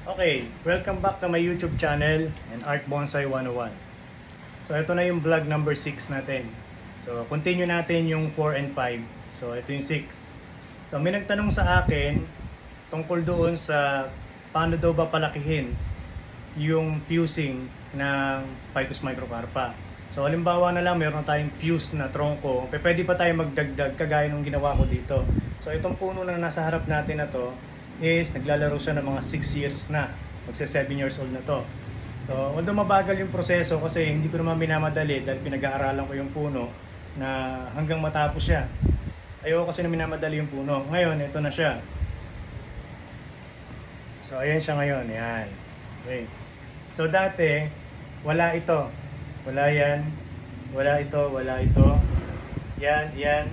Okay, welcome back to my YouTube channel and Art Bonsai 101. So ito na yung vlog number 6 natin. So continue natin yung 4 and 5. So ito yung 6. So may nagtanong sa akin tungkol doon sa paano daw ba palakihin yung fusing ng Ficus microcarpa. So halimbawa na lang meron tayong fuse na tronco, pwede pa tayo magdagdag kagaya ng ginawa ko dito. So itong puno na nasa harap natin na to is naglalaro siya ng mga 6 years na. Magsa 7 years old na to. So, although mabagal yung proseso kasi hindi ko naman minamadali dahil pinag-aaralan ko yung puno na hanggang matapos siya. Ayoko kasi na minamadali yung puno. Ngayon, ito na siya. So, ayan siya ngayon. Yan. Okay. So, dati, wala ito. Wala yan. Wala ito. Wala ito. Yan. Yan.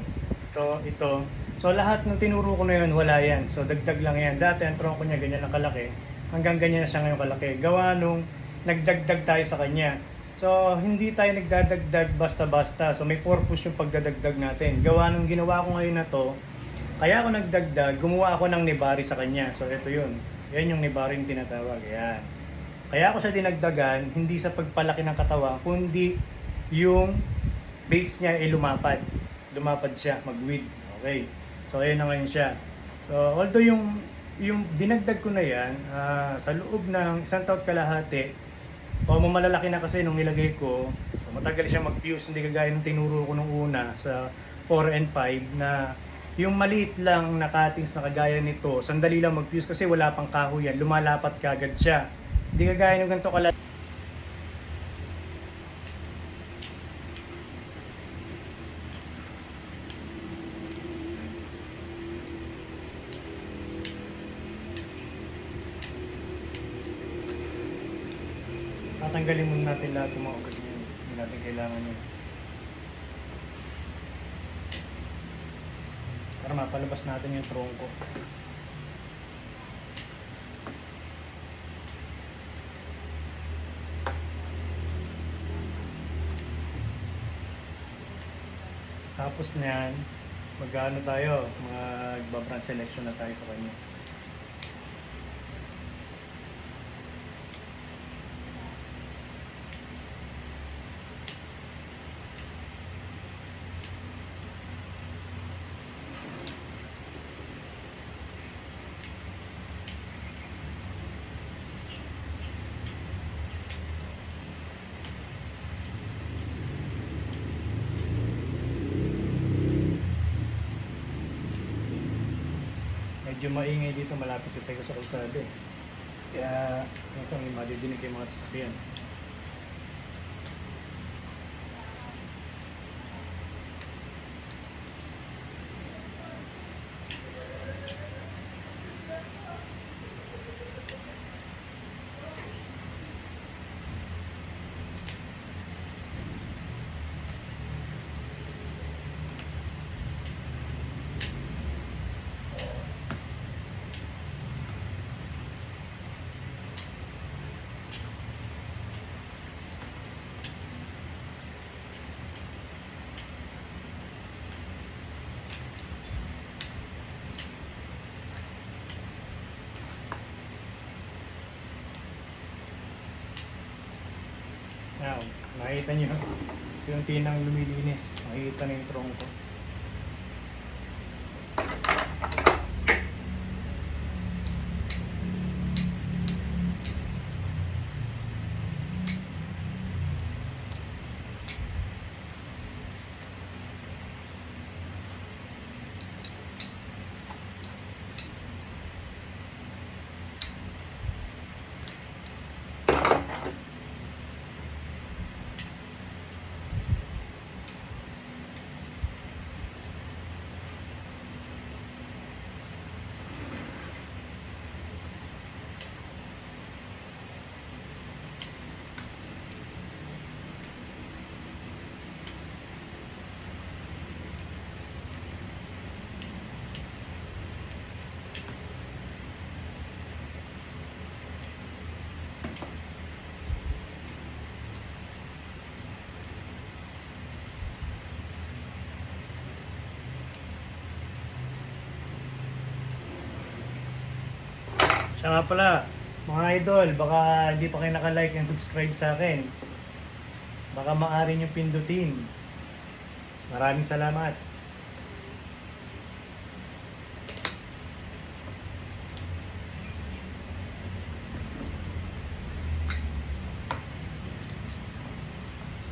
Ito. So lahat ng tinuro ko na yun, wala yan. So dagdag lang yan. Dati ang tronco niya ganyan ang kalaki. Hanggang ganyan na siya ngayon kalaki. Gawa nung nagdagdag tayo sa kanya. So hindi tayo nagdadagdag basta-basta. So may purpose yung pagdadagdag natin. Gawa nung ginawa ko ngayon na to, kaya ako nagdagdag, gumawa ako ng nibari sa kanya. So ito yun. Yan yung nibari yung tinatawag. Yan. Kaya ako siya dinagdagan, hindi sa pagpalaki ng katawan, kundi yung base niya ay lumapad. Lumapad siya, mag-width. Okay. So ayun na ngayon siya. So although yung dinagdag ko na yan sa loob ng isang taon kalahati, o malalaki na kasi nung nilagay ko, so matagal siya mag-fuse, hindi kagaya ng tinuro ko nung una sa 4 and 5 na yung maliit lang na cuttings na kagaya nito, sandali lang mag-fuse kasi wala pang kahoy yan, lumalapat kagad siya. Hindi kagaya ng ganito kalahati. Tatanggalin muna natin lahat ng mga ugat niya. Hindi natin kailangan yun. Para mapalabas natin yung tronco. Tapos niyan, mag-ano tayo, mag-brand selection na tayo sa kanya. Medyo maingay dito, malapit kasi ako sa kalsada eh. Kaya minsan may madidinig yung mga sasakyan. Now, makikita nyo yung tinang lumilinis. Makikita na yung tronco. Siya nga pala, Mga idol, baka hindi pa kayo naka-like and subscribe sa akin. Baka maaari nyo pindutin. Maraming salamat.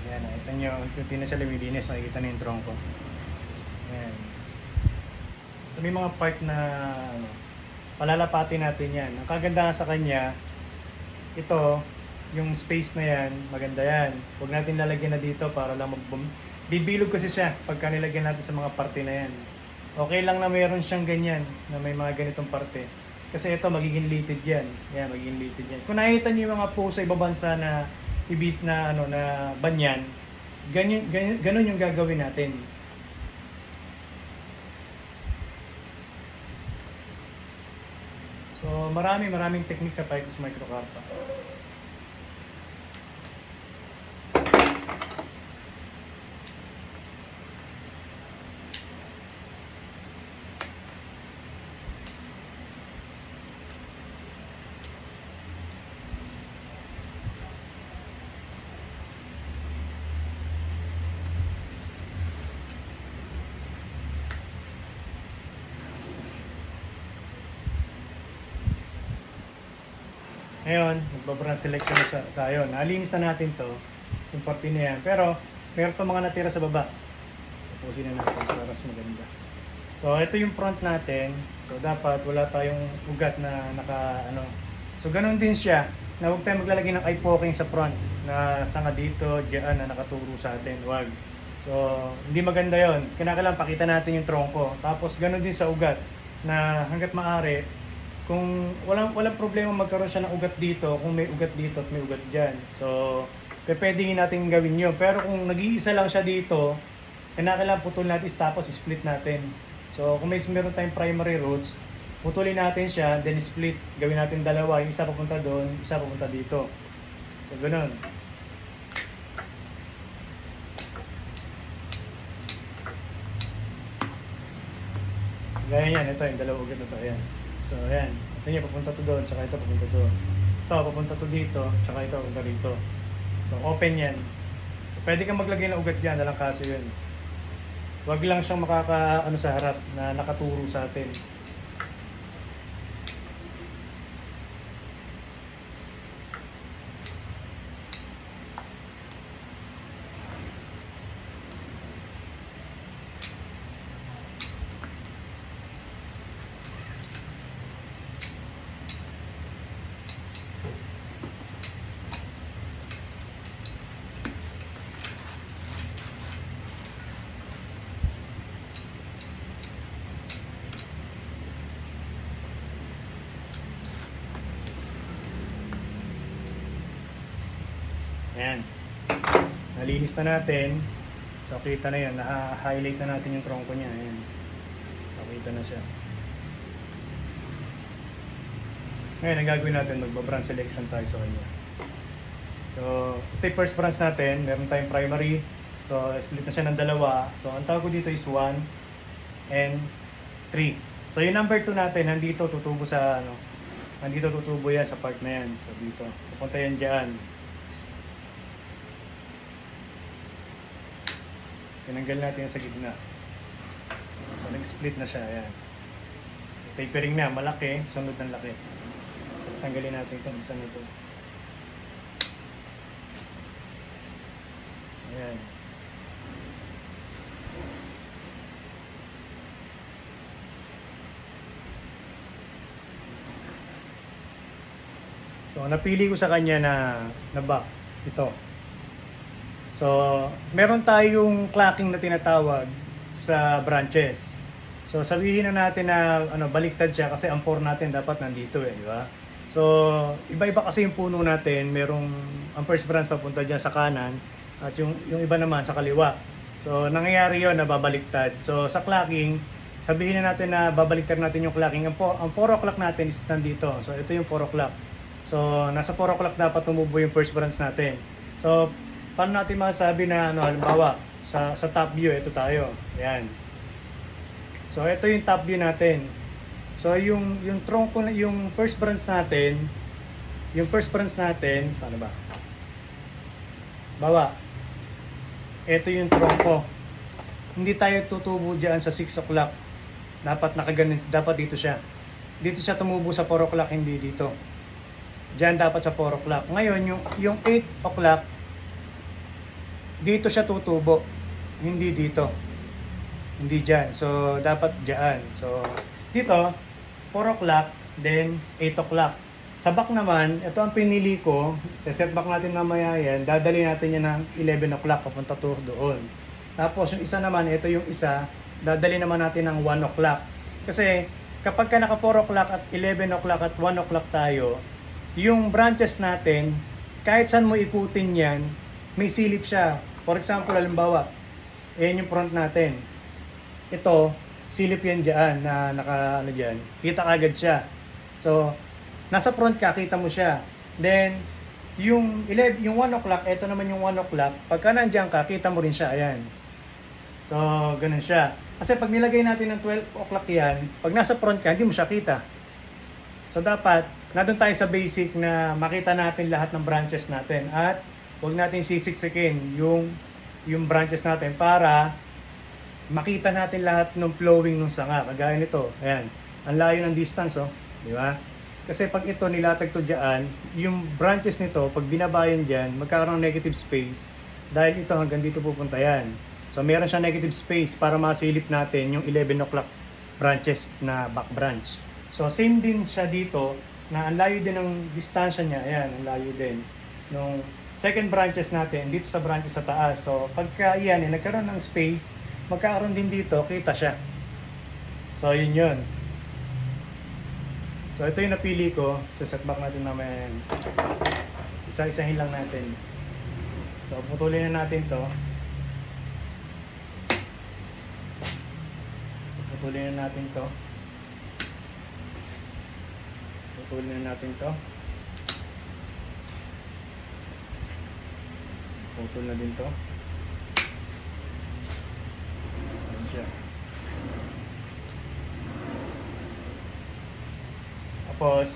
Ayan, nakita nyo, unti na siya lumilinis, nakikita na yung trongko. Ayan. So may mga part na palalapatin natin yan. Ang kagandahan sa kanya, ito, yung space na yan, maganda yan. Huwag natin lalagyan na dito para lang bibilog kasi siya pagka nilagyan natin sa mga parte na yan. Okay lang na mayroon siyang ganyan, na may mga ganitong parte. Kasi ito, magiging litid yan. Yan, magiging litid yan. Kung nakita niyo yung mga po sa ibang bansa na ibis na, na banyan, ganun yung gagawin natin. So, maraming technique sa Ficus microcarpa. Ngayon, magbabrand selection na tayo. Nalinis na natin to, yung parte na yan. Pero, meron pa mga natira sa baba. Tapusin na natin para mas maganda. So, ito yung front natin. So, dapat wala tayong ugat na So, ganun din siya. Na huwag tayong maglalagay ng eye poking sa front. Na sanga dito, diyan na nakaturo sa atin. Huwag. So, hindi maganda yon. Kinakailangan pakita natin yung trongko. Tapos, ganun din sa ugat. Na hanggat maaari, kung walang problema magkaroon siya ng ugat dito, kung may ugat dito at may ugat diyan. So, pwedeng natin gawin 'yon. Pero kung nag-iisa lang siya dito, kailangan putol natin tapos split natin. So, kung meron tayong primary roots, putulin natin siya, then split. Gawin natin dalawa, yung isa papunta doon, isa papunta dito. So, ganoon. Gaya yan, ito yung dalawang ugat na ito, ayan. So, ayan. Ito niya, papunta to doon, tsaka ito papunta doon. Ito, papunta to dito, tsaka ito papunta dito. So, open yan. So, pwede kang maglagay ng ugat dyan, nalang kaso yun. Huwag lang siyang sa harap na nakaturo sa atin. Ayan. Nalinis na natin. So, kita na yan. Na-highlight na natin yung tronco niya. Ayan. So, kita na siya. Ngayon, ang gagawin natin, magba-branch selection tayo sa kanya. So, ito yung first branch natin. Meron tayong primary. So, split na siya ng dalawa. So, ang tawag ko dito is 1 and 3. So, yung number 2 natin, nandito tutubo sa, nandito tutubo yan sa part na yan. So, dito. Pupunta yan dyan. Tinanggal natin yan sa gitna. So, nag-split na siya. Ayan. So, tapering na. Malaki. Sunod ng laki. Tapos tanggalin natin itong isa nito. Ayan. So, napili ko sa kanya na back. Ito. So, meron tayong clacking na tinatawag sa branches. So, sabihin na natin na baliktad siya kasi ang 4 natin dapat nandito di ba? So, iba-iba kasi yung puno natin. Merong ang first branch papunta diyan sa kanan at yung iba naman sa kaliwa. So, nangyayari 'yon na babaliktad. So, sa clacking, sabihin na natin na babaliktad natin yung clacking. Ang 4 o'clock natin is nandito. So, ito yung 4 o'clock. So, nasa 4 o'clock dapat tumubo yung first branch natin. So, paano natin masasabi na halimbawa sa top view ito tayo. Ayan. So ito yung top view natin. So yung tronco, yung first branch natin Yung first branch natin, paano ba? Bawa, ito yung tronco. Hindi tayo tutubo dyan sa 6 o'clock. Dapat dito siya. Dito siya tumubo sa 4 o'clock, hindi dito. Diyan dapat sa 4 o'clock. Ngayon, yung 8 o'clock, dito siya tutubo. Hindi dito. Hindi dyan. So, dapat dyan. So, dito, 4 o'clock, then 8 o'clock. Sa back naman, ito ang pinili ko. Sa set back natin mamaya yan, dadali natin yan ng 11 o'clock papunta to doon. Tapos yung isa naman, ito yung isa, dadali naman natin ng 1 o'clock. Kasi kapag ka naka 4 o'clock at 11 o'clock at 1 o'clock tayo, yung branches natin, kahit saan mo ikutin yan, may silip siya. For example, halimbawa, ayan yung front natin. Ito, silip yan dyan na naka ano dyan. Kita agad siya. So, nasa front ka, kita mo siya. Then, yung 1 o'clock, ito naman yung 1 o'clock. Pagka nandiyan ka, kita mo rin siya. Ayan. So, ganun siya. Kasi pag nilagay natin ng 12 o'clock yan, pag nasa front ka, hindi mo siya kita. So, dapat, nandun tayo sa basic na makita natin lahat ng branches natin. At, huwag natin sisiksikin yung branches natin para makita natin lahat ng flowing ng sanga. Kagaya nito. Ayan. Ang layo ng distance, oh. Di ba? Kasi pag ito nilatag to dyan, yung branches nito, pag binabayan dyan, magkakaroon ng negative space. Dahil ito hanggang dito pupunta yan. So meron siya negative space para masilip natin yung 11 o'clock branches na back branch. So same din siya dito, na ang layo din ng distansya niya. Ayan, ang layo din. Nung second branches natin, dito sa branches sa taas. So pagka yan, nagkaroon ng space, magkakaroon din dito, kita siya. So yun yun. So ito yung napili ko. So setback natin mamaya yan. Isa-isahin lang natin. So putulin na natin to. Putulin na natin to. Putulin na natin to. Putol na din to. Ayan siya. Tapos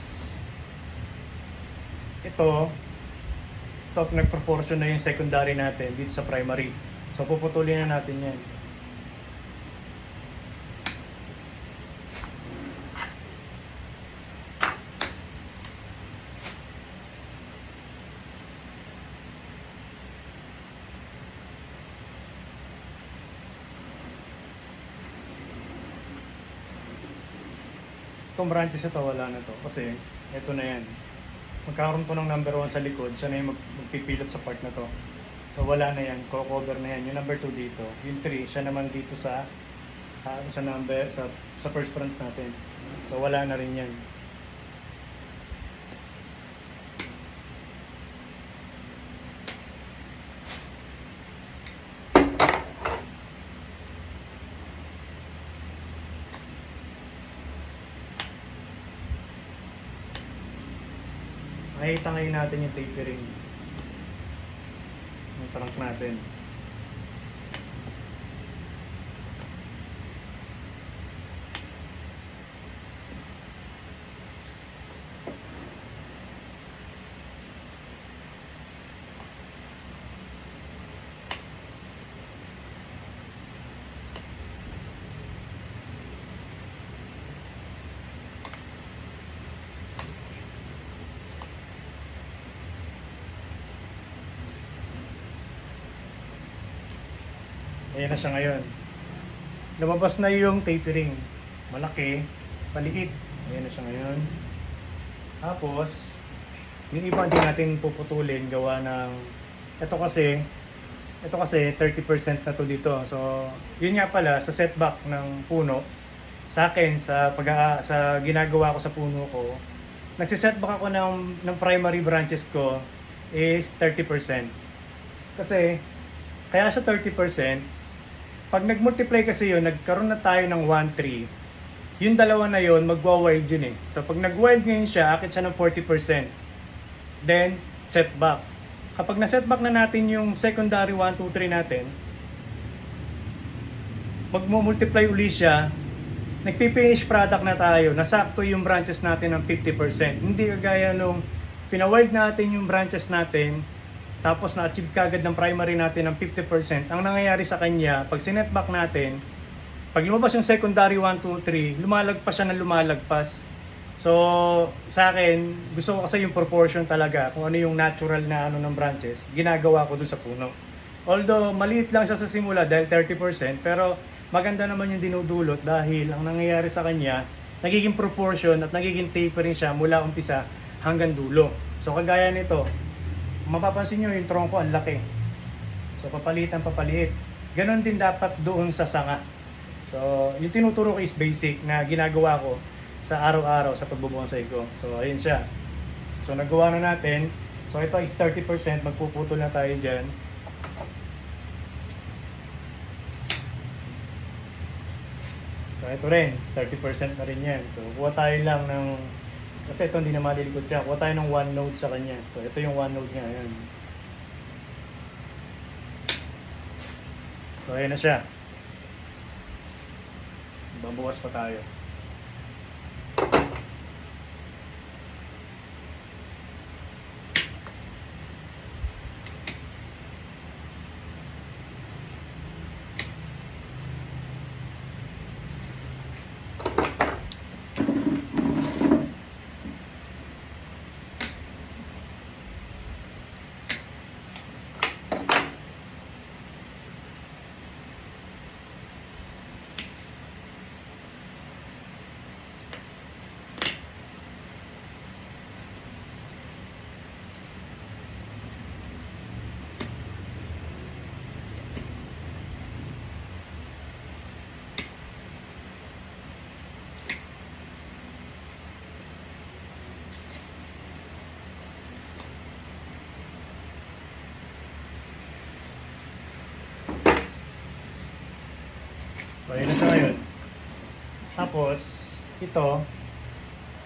ito nag-proportion na yung secondary natin dito sa primary. So puputulin na natin yan. Itong branches ito, wala na to. Kasi, ito na yan. Magkakaroon po ng number 1 sa likod. Siya na yung magpipilot sa part na to. So, wala na yan. Cover na yan. Yung number 2 dito. Yung 3, siya naman dito sa first branch natin. So, wala na rin yan. Nakikita ngayon natin yung tapering ng trunk natin. Ayan na siya ngayon. Lumabas na yung tapering. Malaki, maliit. Ayan na siya ngayon. Tapos, yung iba din natin puputulin gawa ng ito kasi 30% na to dito. So, yun nga pala sa setback ng puno. Sa akin sa ginagawa ko sa puno ko, nagse-setback ako ng primary branches ko is 30%. Kasi kaya sa 30%, pag nag-multiply kasi yun, nagkaroon na tayo ng 1-3. Yung dalawa na yun, magwa-wild yun eh. So pag nag-wild ngayon siya, akit siya ng 40%. Then, setback. Kapag na-setback na natin yung secondary 1, 2, 3 natin, magmo-multiply uli siya, nagpi-finish product na tayo, nasakto yung branches natin ng 50%. Hindi kagaya nung pinawild natin yung branches natin, tapos na-achieve kagad ng primary natin ng 50%, ang nangyayari sa kanya, pag sinetback natin, pag lumabas yung secondary 1, 2, 3, lumalagpas siya ng lumalagpas. So, sa akin, gusto ko kasi yung proportion talaga, kung ano yung natural na ano ng branches, ginagawa ko dun sa puno. Although, maliit lang siya sa simula dahil 30%, pero maganda naman yung dinudulot dahil ang nangyayari sa kanya, nagiging proportion at nagiging tapering siya mula umpisa hanggang dulo. So, kagaya nito, mapapansin nyo yung tronco ang laki. So, papaliit. Ganon din dapat doon sa sanga. So, yung tinuturo ko is basic na ginagawa ko sa araw-araw sa pagbubonsai ko. So, ayun siya. So, nagawa na natin. So, ito is 30%. Magpuputol na tayo dyan. So, ito rin. 30% na rin yan. So, kuha tayo lang ng... Kasi ito hindi na malilikot siya. Kuha tayo ng 1 node sa kanya. So, ito yung 1 node niya. Ayan. So, ayan na siya. Babawas pa tayo. So, yun na siya ngayon. Tapos, ito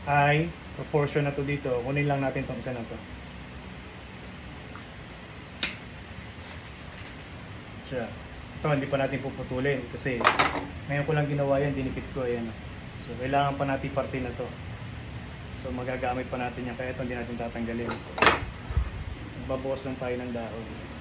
ay proportion na to dito. Kunin lang natin itong isa na to. Siya. Ito, hindi pa natin puputulin kasi ngayon ko lang ginawa yan, dinikit ko. Ayan. So, kailangan pa natin parte na to. So, magagamit pa natin yan. Kaya ito hindi natin tatanggalin. Babawas lang tayo ng dahon.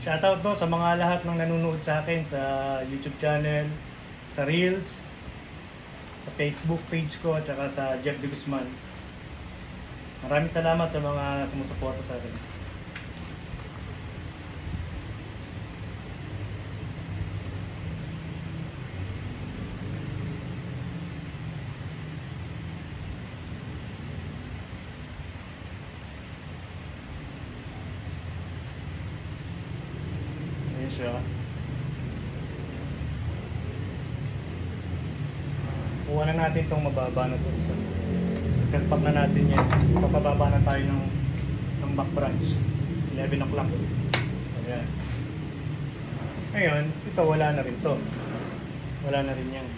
Shoutout po sa mga lahat ng nanonood sa akin sa YouTube channel, sa Reels, sa Facebook page ko at saka sa Jeff De Guzman. Maraming salamat sa mga sumusuporta sa akin. Siya. Kuha na natin itong mababa na ito. So, selpak na natin yan. Papababa na tayo ng back branch. 11 o'clock. So, yan. Ngayon, ito wala na rin to. Wala na rin yan.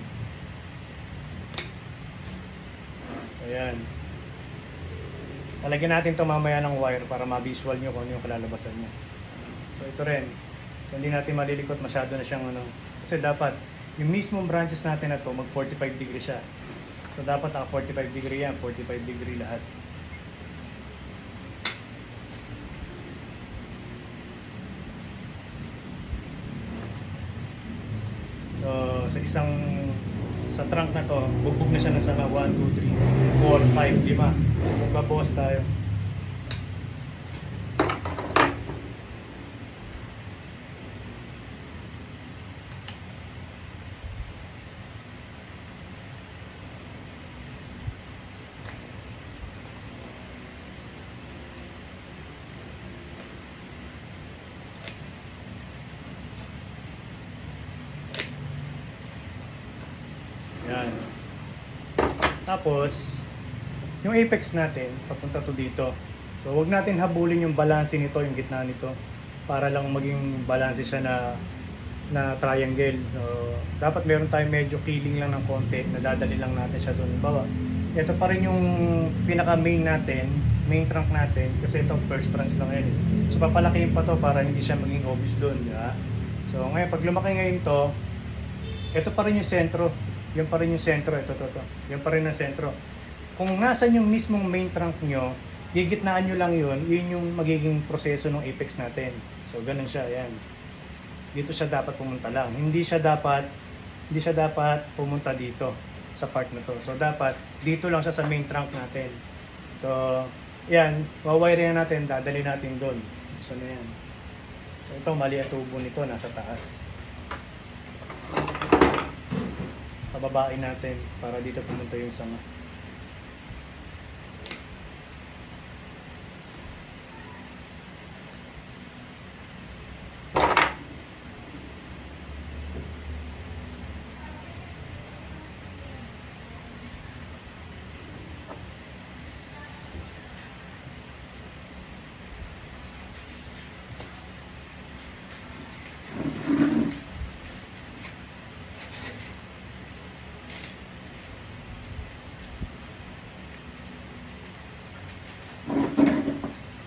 Ayan. Talagyan natin ito mamaya ng wire para ma-visual nyo kung ano yung kalalabasan niya. So, ito rin. So, hindi natin malilikot masyado na siyang ano. Kasi dapat, yung mismong branches natin na to, mag 45 degree siya. So, dapat 45 degree yan, 45 degree lahat. So, sa trunk na to, bugbog na siya na sa 1, 2, 3, 4, 5, 5. Magbabawas tayo. Yan. Tapos, yung apex natin, papunta to dito. So, wag natin habulin yung balanse nito, yung gitna nito. Para lang maging balanse siya na na triangle. So, dapat meron tayong medyo peeling lang ng konti, nadadali lang natin siya doon. Bawa, ito pa rin yung pinaka main natin, main trunk natin, kasi ito first branch lang yan. So papalakihin pa to para hindi siya maging obvious doon, di ba? So ngayon, pag lumaki ngayon to, ito pa rin yung sentro. Yan pa rin yung sentro, ito. Yan pa rin ang sentro. Kung nasan yung mismong main trunk nyo, gigitnaan nyo lang yun yung magiging proseso ng apex natin. So ganun siya, yan. Dito siya dapat pumunta lang. Hindi siya dapat pumunta dito sa part na to. So dapat dito lang siya sa main trunk natin. So yan, wawire natin, dadali natin doon. So na yan. So ito, mali ang tubo nito, nasa taas. Pababain natin para dito pumunta yung sanga.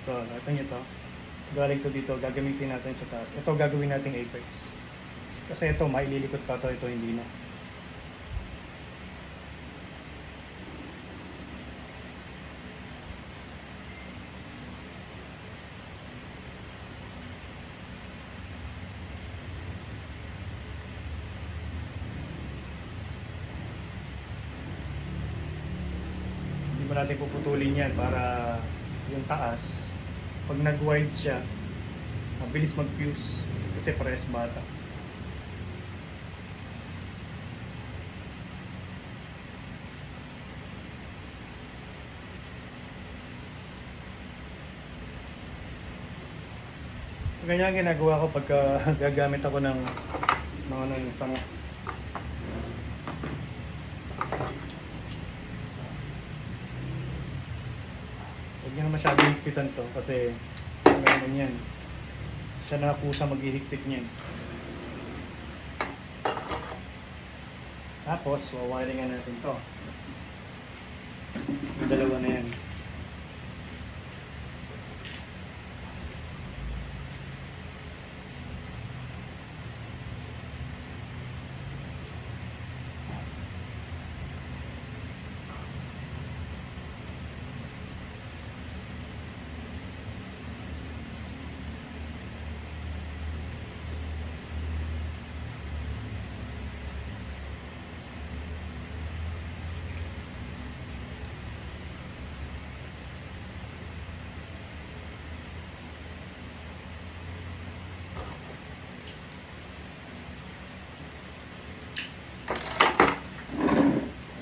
Ito, nakita nyo to. Galing to dito, gagamitin natin sa taas. Ito gagawin nating apex. Kasi ito, maililikot pa to, ito hindi na. Hindi mo natin puputulin yan para yung taas, pag nag-wide siya, mabilis mag-fuse kasi parehas bata. Ganyan ang ginagawa ko pagka gagamit ako ng mga isang huwag nyo na masyadong higpitan to kasi gano'n yan. Siya na kusa maghihigpit niyan. Tapos, wawiringan natin to. Yung dalawa na yan.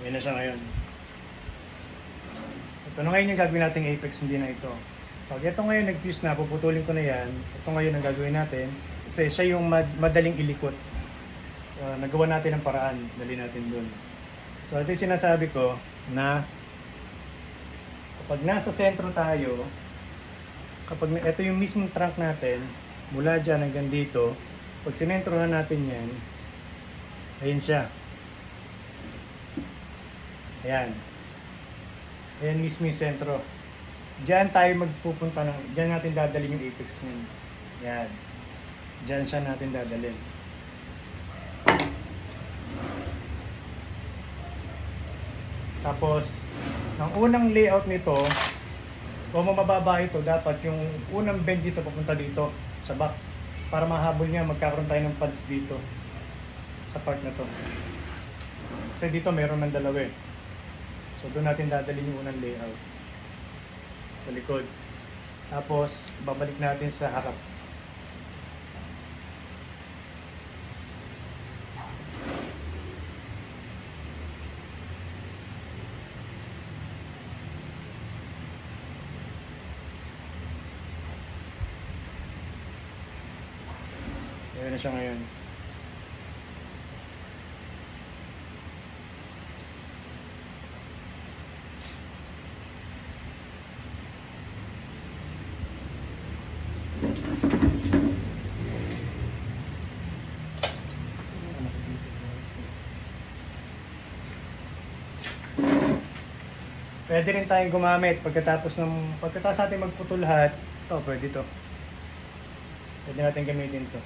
Yan na siya ngayon. Ito na ngayon yung gagawin nating apex, hindi na ito. Pag ito ngayon nag-fuse na, puputulin ko na yan. Ito ngayon ang gagawin natin. Kasi siya yung madaling ilikot. Nagawa natin ang paraan. Dali natin dun. So ito yung sinasabi ko na kapag nasa sentro tayo, kapag ito yung mismong trunk natin, mula dyan hanggang dito, pag sinentro na natin yan, ayun siya. Ayan. Ayan mismo yung sentro. Diyan tayo magpupunta diyan natin dadalhin yung apex nun. Ayan. Diyan siya natin dadalhin. Tapos, ang unang layout nito, kung mababa ito, dapat yung unang bend dito papunta dito sa back. Para mahabol niya, magkakaroon tayo ng pads dito sa part na to. Kasi dito meron ng dalawa eh. So doon natin dadalhin yung unang layout sa likod. Tapos babalik natin sa harap. Ayan na siya ngayon. Pwede rin tayong gumamit pagkatapos natin magputol lahat. Ito, pwede to. Pwede natin gamitin to.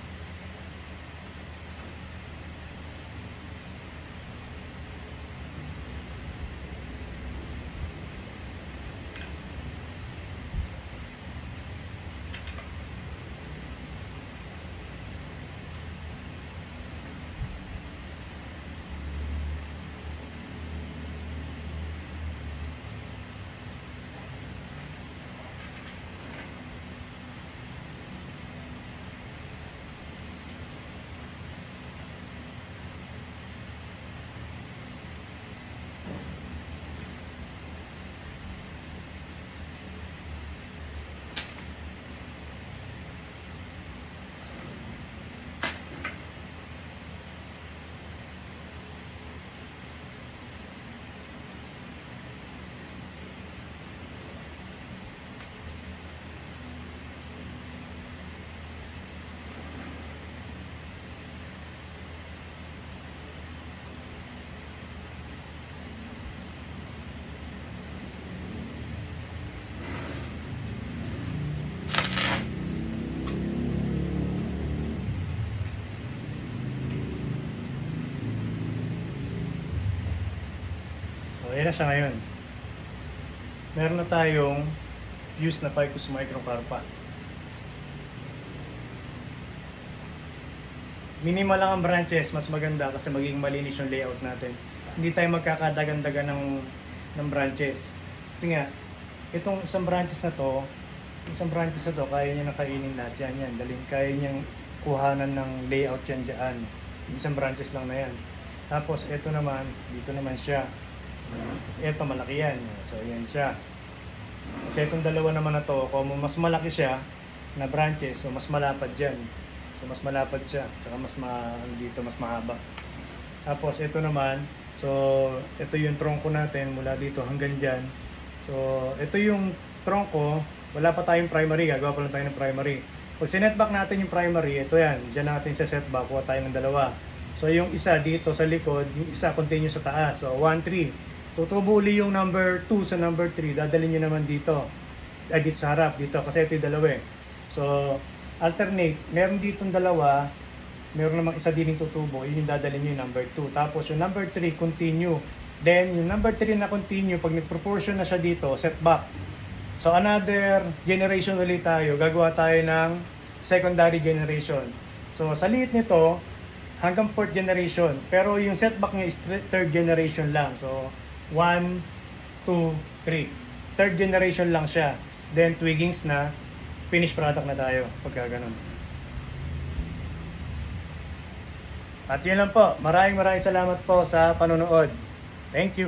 So, ayan na siya ngayon. Meron na tayong fuse na Ficus microcarpa. Minimal lang ang branches, mas maganda kasi magiging malinis yung layout natin. Hindi tayo magkakadagan-dagan ng branches. Kasi nga, itong isang branches na to, kaya niya nakainin lahat yan. Kaya niyang kuhanan ng layout yan dyan. Isang branches lang na yan. Tapos, ito naman, dito naman siya. Tapos ito malaki yan. So yan siya. Kasi itong dalawa naman na to, kung mas malaki siya na branches, so mas malapad dyan. So mas malapad siya. Tsaka dito mas mahaba. Tapos ito naman, so ito yung tronco natin mula dito hanggang dyan. So ito yung tronco, wala pa tayong primary, gagawa pa lang tayo ng primary. Pag sinetback natin yung primary, ito yan, dyan natin sa setback, kuha tayo ng dalawa. So yung isa dito sa likod, yung isa continue sa taas. So 1, 3. Tutubo uli yung number 2 sa number 3, dadalhin nyo naman dito. Dito sa harap, dito, kasi ito yung dalawa eh. So, alternate. Meron ditong dalawa, meron namang isa din yung tutubo, yun yung dadalhin nyo yung number 2. Tapos yung number 3, continue. Then, yung number 3 na continue, pag nag-proportion na siya dito, setback. So, another generation ulit tayo. Gagawa tayo ng secondary generation. So, sa liit nito, hanggang 4th generation. Pero yung setback niya is 3rd generation lang. So, 1, 2, 3. 3rd generation lang siya. Then twiggings na, finished product na tayo pagka ganun. At yun lang po. Maraming salamat po sa panonood. Thank you.